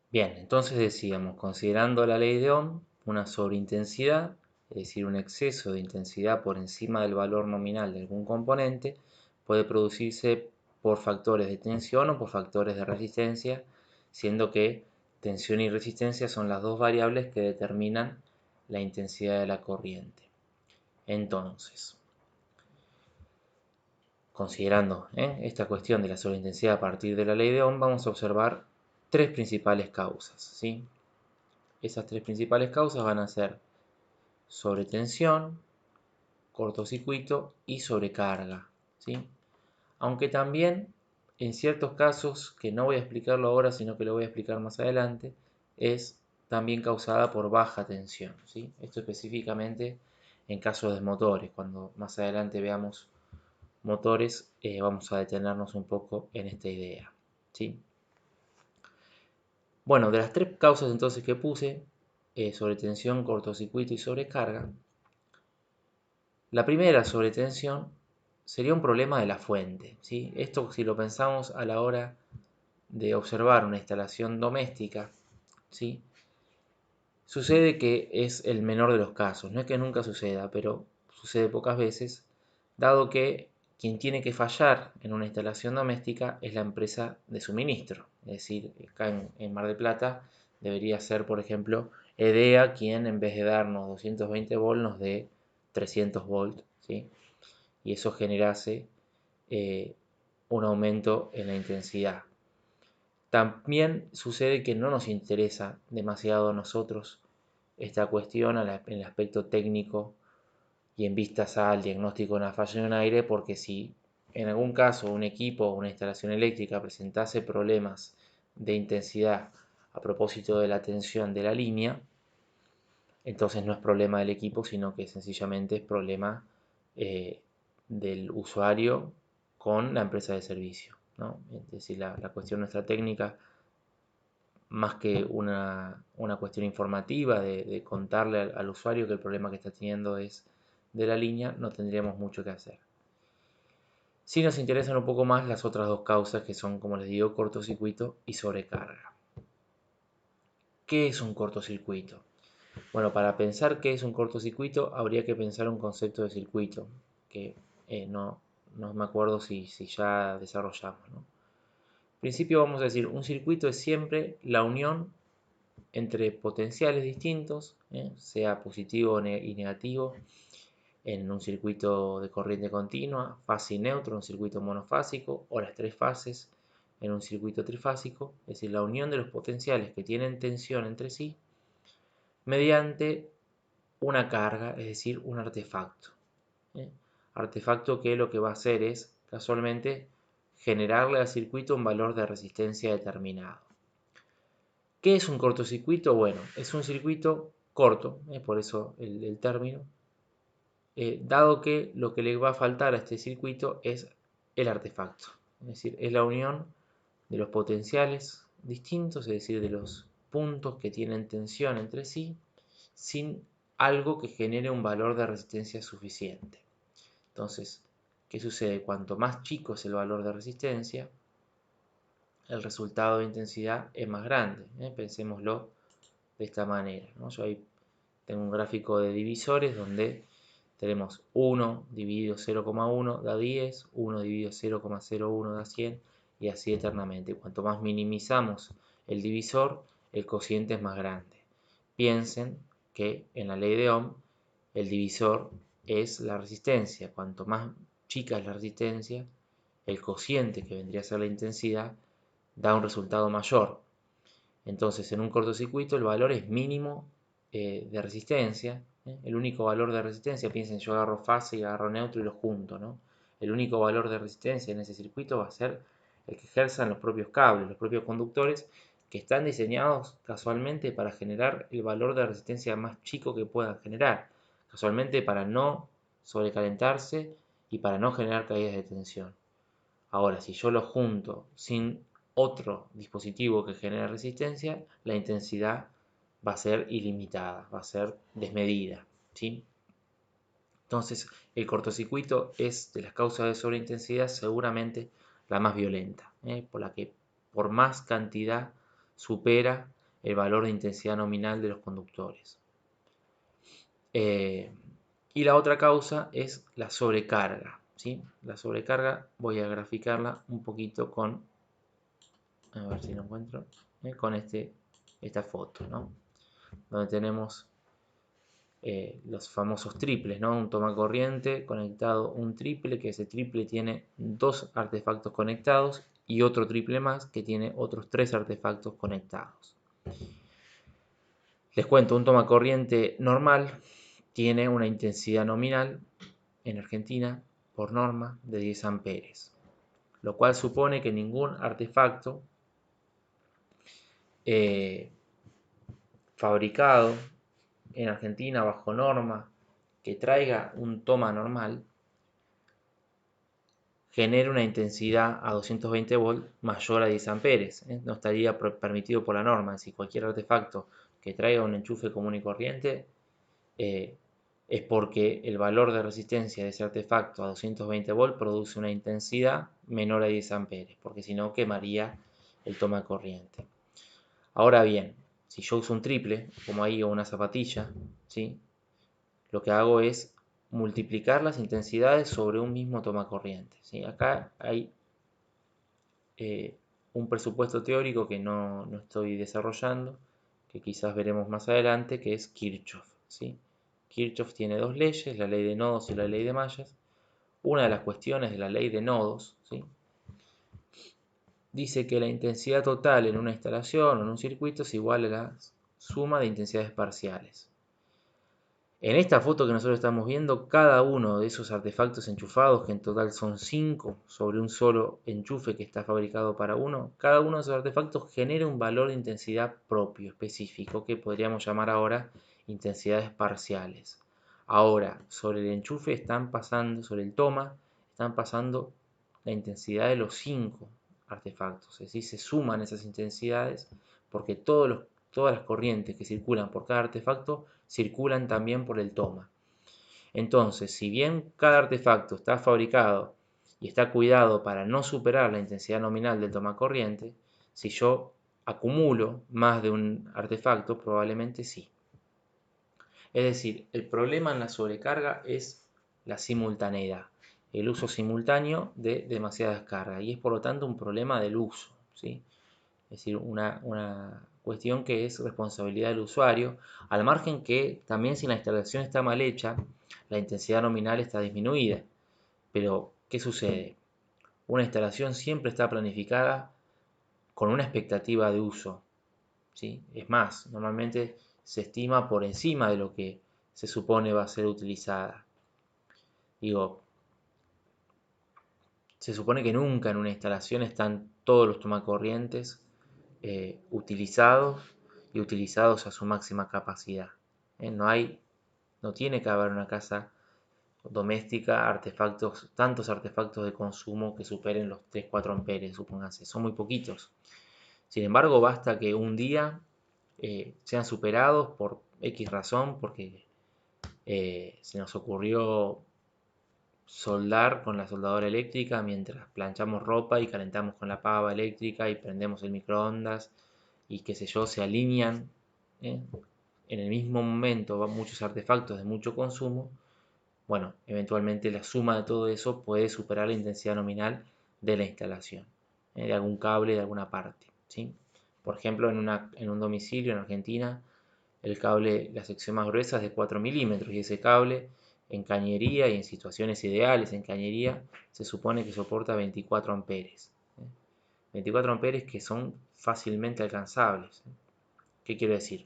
Bien, entonces decíamos, considerando la ley de Ohm, una sobreintensidad, es decir, un exceso de intensidad por encima del valor nominal de algún componente, puede producirse por factores de tensión o por factores de resistencia, siendo que tensión y resistencia son las dos variables que determinan la intensidad de la corriente. Entonces, considerando esta cuestión de la sobreintensidad a partir de la ley de Ohm, vamos a observar tres principales causas, ¿sí? Esas tres principales causas van a ser sobretensión, cortocircuito y sobrecarga, ¿sí? Aunque también en ciertos casos, que no voy a explicarlo ahora, sino que lo voy a explicar más adelante, es también causada por baja tensión, ¿sí? Esto específicamente en casos de motores. Cuando más adelante veamos motores, vamos a detenernos un poco en esta idea, ¿sí? Bueno, de las tres causas entonces que puse, sobretensión, cortocircuito y sobrecarga, la primera sobretensión sería un problema de la fuente, ¿sí? Esto si lo pensamos a la hora de observar una instalación doméstica, ¿sí? Sucede que es el menor de los casos, no es que nunca suceda, pero sucede pocas veces, dado que quien tiene que fallar en una instalación doméstica es la empresa de suministro. Es decir, acá en Mar del Plata debería ser, por ejemplo, EDEA quien en vez de darnos 220 volts nos dé 300 volts, ¿sí? Y eso generase eh, un aumento en la intensidad. También sucede que no nos interesa demasiado a nosotros esta cuestión en el aspecto técnico y en vistas al diagnóstico de una falla en un aire, porque si en algún caso un equipo o una instalación eléctrica presentase problemas de intensidad a propósito de la tensión de la línea, entonces no es problema del equipo, sino que sencillamente es problema eh, del usuario con la empresa de servicio, ¿no? Es decir, la cuestión nuestra técnica, más que una cuestión informativa de contarle al usuario que el problema que está teniendo es de la línea, no tendríamos mucho que hacer. Sí nos interesan un poco más las otras dos causas que son, como les digo, cortocircuito y sobrecarga. ¿Qué es un cortocircuito? Bueno, para pensar qué es un cortocircuito habría que pensar un concepto de circuito, que no me acuerdo si ya desarrollamos, ¿no? En principio vamos a decir, un circuito es siempre la unión entre potenciales distintos, sea positivo y negativo, en un circuito de corriente continua, fase y neutro, un circuito monofásico, o las tres fases en un circuito trifásico, es decir, la unión de los potenciales que tienen tensión entre sí mediante una carga, es decir, un artefacto. ¿eh? Artefacto que lo que va a hacer es, casualmente, generarle al circuito un valor de resistencia determinado. ¿Qué es un cortocircuito? Bueno, es un circuito corto, por eso el término, dado que lo que le va a faltar a este circuito es el artefacto, es decir, es la unión de los potenciales distintos, es decir, de los puntos que tienen tensión entre sí, sin algo que genere un valor de resistencia suficiente. Entonces, ¿qué sucede? Cuanto más chico es el valor de resistencia, el resultado de intensidad es más grande. Pensémoslo de esta manera, ¿no? Yo ahí tengo un gráfico de divisores donde tenemos 1 dividido 0,1 da 10, 1 dividido 0,01 da 100 y así eternamente. Cuanto más minimizamos el divisor, el cociente es más grande. Piensen que en la ley de Ohm el divisor es la resistencia. Cuanto más chica es la resistencia, el cociente que vendría a ser la intensidad da un resultado mayor. Entonces, en un cortocircuito el valor es mínimo de resistencia. El único valor de resistencia, piensen, yo agarro fase y agarro neutro y los junto, ¿no? El único valor de resistencia en ese circuito va a ser el que ejerzan los propios cables, los propios conductores, que están diseñados casualmente para generar el valor de resistencia más chico que puedan generar, casualmente para no sobrecalentarse y para no generar caídas de tensión. Ahora, si yo lo junto sin otro dispositivo que genere resistencia, la intensidad va a ser ilimitada, va a ser desmedida, ¿sí? Entonces, el cortocircuito es de las causas de sobreintensidad seguramente la más violenta, por la que por más cantidad supera el valor de intensidad nominal de los conductores. Y la otra causa es la sobrecarga, ¿sí? La sobrecarga voy a graficarla un poquito con, a ver si lo encuentro, con esta foto, ¿no? Donde tenemos los famosos triples, ¿no? Un tomacorriente conectado, un triple, que ese triple tiene 2 artefactos conectados y otro triple más que tiene otros 3 artefactos conectados. Les cuento, un tomacorriente normal tiene una intensidad nominal en Argentina por norma de 10 amperes, lo cual supone que ningún artefacto fabricado en Argentina bajo norma que traiga un toma normal genere una intensidad a 220 volts mayor a 10 amperes. No estaría permitido por la norma. Si cualquier artefacto que traiga un enchufe común y corriente es porque el valor de resistencia de ese artefacto a 220 volts produce una intensidad menor a 10 amperes, porque si no quemaría el toma corriente. Ahora bien, si yo uso un triple, como ahí, o una zapatilla, ¿sí? Lo que hago es multiplicar las intensidades sobre un mismo tomacorriente, ¿sí? Acá hay un presupuesto teórico que no estoy desarrollando, que quizás veremos más adelante, que es Kirchhoff, ¿sí? Kirchhoff tiene 2 leyes, la ley de nodos y la ley de mallas. Una de las cuestiones de la ley de nodos, ¿sí? Dice que la intensidad total en una instalación o en un circuito es igual a la suma de intensidades parciales. En esta foto que nosotros estamos viendo, cada uno de esos artefactos enchufados, que en total son 5 sobre un solo enchufe que está fabricado para uno, cada uno de esos artefactos genera un valor de intensidad propio, específico, que podríamos llamar ahora intensidades parciales. Ahora, sobre el enchufe están pasando, sobre el toma, están pasando la intensidad de los 5 artefactos, es decir, se suman esas intensidades porque todas las corrientes que circulan por cada artefacto circulan también por el toma. Entonces, si bien cada artefacto está fabricado y está cuidado para no superar la intensidad nominal del toma corriente, si yo acumulo más de un artefacto, probablemente sí. Es decir, el problema en la sobrecarga es la simultaneidad, el uso simultáneo de demasiadas cargas, y es por lo tanto un problema del uso, ¿sí? Es decir, una cuestión que es responsabilidad del usuario, al margen que también si la instalación está mal hecha, la intensidad nominal está disminuida. Pero, ¿qué sucede? Una instalación siempre está planificada con una expectativa de uso, ¿sí? Es más, normalmente se estima por encima de lo que se supone va a ser utilizada. Digo, se supone que nunca en una instalación están todos los tomacorrientes utilizados y utilizados a su máxima capacidad. No tiene que haber una casa doméstica tantos artefactos de consumo que superen los 3-4 amperes, supóngase. Son muy poquitos. Sin embargo, basta que un día sean superados por X razón, porque se nos ocurrió soldar con la soldadora eléctrica mientras planchamos ropa y calentamos con la pava eléctrica y prendemos el microondas y qué sé yo, se alinean en el mismo momento muchos artefactos de mucho consumo. Bueno, eventualmente la suma de todo eso puede superar la intensidad nominal de la instalación, de algún cable, de alguna parte, ¿sí? Por ejemplo, en un domicilio en Argentina, el cable, la sección más gruesa es de 4 milímetros y ese cable en cañería y en situaciones ideales en cañería se supone que soporta 24 amperes. 24 amperes que son fácilmente alcanzables. ¿Qué quiero decir?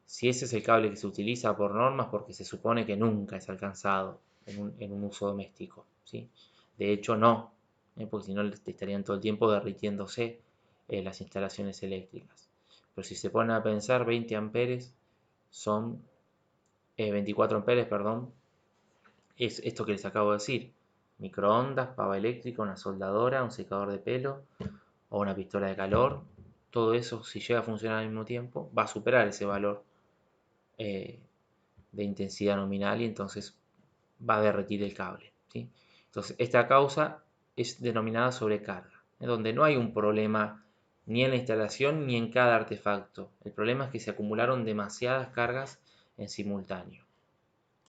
Si ese es el cable que se utiliza por normas, porque se supone que nunca es alcanzado en un uso doméstico, ¿sí? De hecho, no, porque si no estarían todo el tiempo derritiéndose las instalaciones eléctricas. Pero si se ponen a pensar, 20 amperes son 24 amperes, perdón, es esto que les acabo de decir: microondas, pava eléctrica, una soldadora, un secador de pelo o una pistola de calor. Todo eso, si llega a funcionar al mismo tiempo, va a superar ese valor de intensidad nominal y entonces va a derretir el cable, ¿sí? Entonces, esta causa es denominada sobrecarga, donde no hay un problema ni en la instalación ni en cada artefacto. El problema es que se acumularon demasiadas cargas en simultáneo.